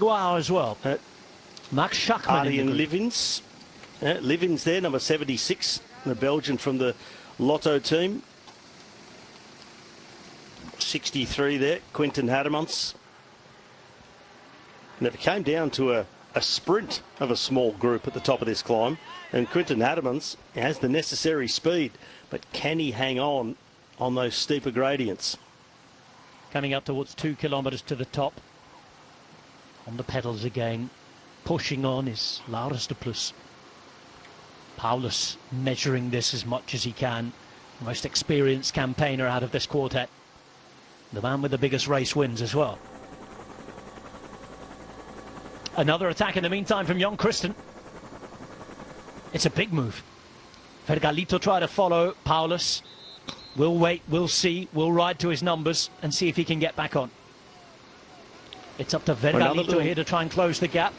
as well. Max Schachmann Arjen Livins. Livins there, number 76, the Belgian from the Lotto team. 63 there, Quinten Hademans. And it came down to a sprint of a small group at the top of this climb. And Quinten Hademans has the necessary speed, but can he hang on those steeper gradients? Coming up towards 2 kilometers to the top. On the pedals again. Pushing on is Laurens de Plus. Paulus measuring this as much as he can. The most experienced campaigner out of this quartet. The man with the biggest race wins as well. Another attack in the meantime from Jan Christen. It's a big move. Vergalito try to follow Paulus. We'll wait, we'll see, we'll ride to his numbers and see if he can get back on. It's up to Vergalito here to try and close the gap.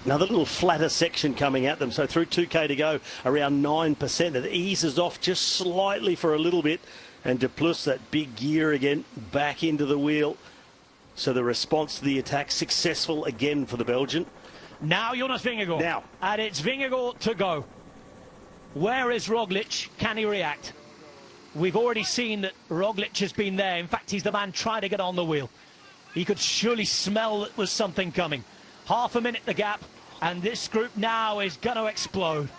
Another little flatter section coming at them. So through 2K to go, around 9%. It eases off just slightly for a little bit. And De Plus, that big gear again, back into the wheel. So the response to the attack successful again for the Belgian. Now Jonas Vingegaard. Now. And it's Vingegaard to go. Where is Roglic? Can he react? We've already seen that Roglic has been there. In fact, he's the man trying to get on the wheel. He could surely smell that was something coming. Half a minute the gap, and this group now is going to explode.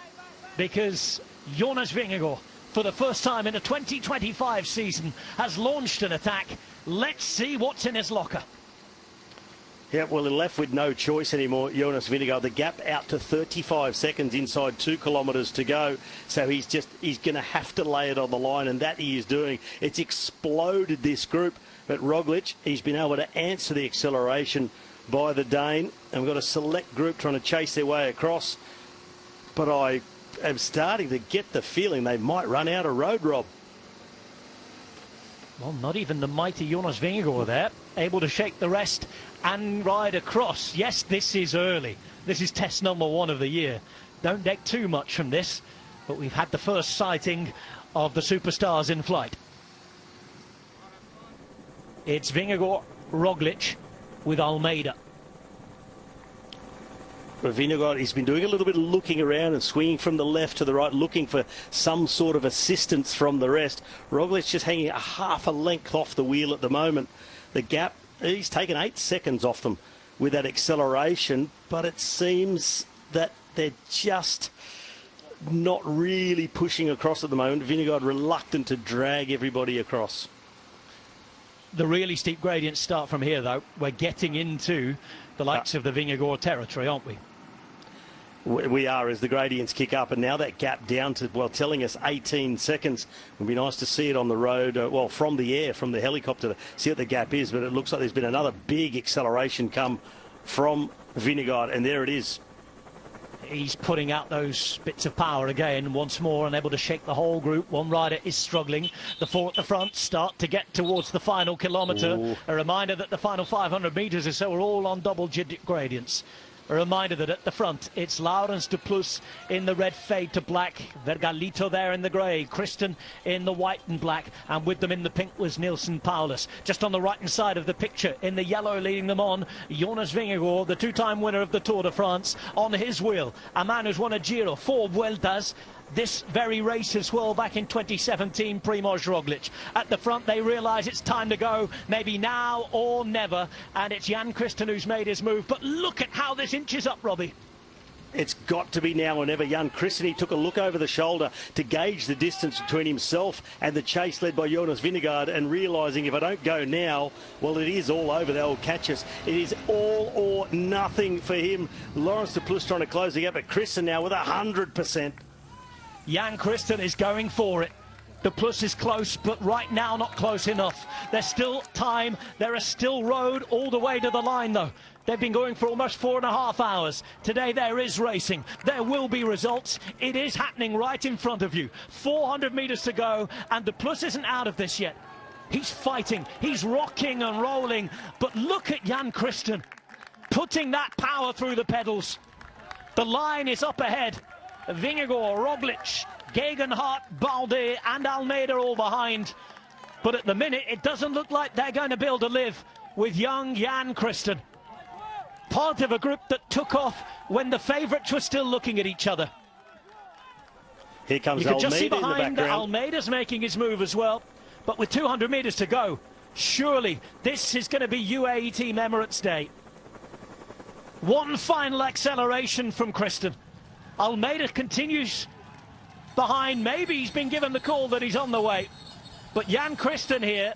Because Jonas Vingegaard, for the first time in the 2025 season, has launched an attack. Let's see what's in his locker. Yeah, well, they're left with no choice anymore, Jonas Vingegaard. The gap out to 35 seconds inside 2 kilometres to go. So he's going to have to lay it on the line, and that he is doing. It's exploded this group. But Roglic, he's been able to answer the acceleration by the Dane. And we've got a select group trying to chase their way across. But I am starting to get the feeling they might run out of road, Rob. Well, not even the mighty Jonas Vingegaard there, able to shake the rest and ride across. Yes, this is early. This is test number 1 of the year. Don't take too much from this, but we've had the first sighting of the superstars in flight. It's Vingegaard, Roglic with Almeida. But Vingegaard, he's been doing a little bit of looking around and swinging from the left to the right, looking for some sort of assistance from the rest. Roglic just hanging a half a length off the wheel at the moment. The gap, he's taken 8 seconds off them with that acceleration, but it seems that they're just not really pushing across at the moment. Vingegaard reluctant to drag everybody across. The really steep gradients start from here, though. We're getting into the likes of the Vingegaard territory, aren't we? We are, as the gradients kick up, and now that gap down to, well, telling us 18 seconds. It would be nice to see it on the road, well, from the air, from the helicopter, to see what the gap is, but it looks like there's been another big acceleration come from Vingegaard, and there it is. He's putting out those bits of power again once more, and able to shake the whole group. One rider is struggling. The 4 at the front start to get towards the final kilometre. Ooh. A reminder that the final 500 metres or so are all on double-digit gradients. A reminder that at the front, it's Laurens de Plus in the red fade to black, Vergalito there in the grey, Christen in the white and black, and with them in the pink was Nilsen Paulus. Just on the right-hand side of the picture, in the yellow leading them on, Jonas Vingegaard, the 2-time winner of the Tour de France, on his wheel. A man who's won a Giro, 4 Vueltas, this very race as well back in 2017, Primož Roglic. At the front, they realise it's time to go, maybe now or never, and it's Jan Christen who's made his move. But look at how this inches up, Robbie. It's got to be now or never. Jan Christen, he took a look over the shoulder to gauge the distance between himself and the chase led by Jonas Vingegaard, and realising if I don't go now, well, it is all over. They will catch us. It is all or nothing for him. Laurens de Plus trying to close the gap, but Christen now with 100%. Jan Christen is going for it. The Plus is close, but right now not close enough. There's still time. There is still road all the way to the line, though. They've been going for almost 4.5 hours. Today there is racing. There will be results. It is happening right in front of you. 400 metres to go, and the Plus isn't out of this yet. He's fighting. He's rocking and rolling. But look at Jan Christen putting that power through the pedals. The line is up ahead. Vingegaard, Roglic, Gegenhardt, Balde and Almeida all behind. But at the minute, it doesn't look like they're going to be able to live with young Jan Christen. part of a group that took off when the favourites were still looking at each other. Here comes You can just see Almeida in the behind that background. Almeida's making his move as well. But with 200 metres to go, surely this is going to be UAE Team Emirates Day. One final acceleration from Kristen. Almeida continues behind. Maybe he's been given the call that he's on the way. But Jan Kristen here,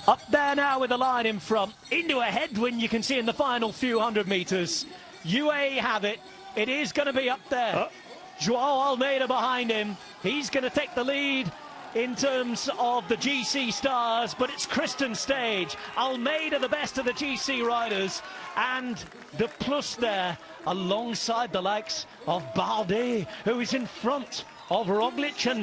up there now with the line in front, into a headwind you can see in the final few hundred metres. UAE have it. It is going to be up there. Joao Almeida behind him. He's going to take the lead in terms of the GC stars, but it's Kristen's stage. Almeida, the best of the GC riders, and the plus there alongside the likes of Balde, who is in front of Roglic and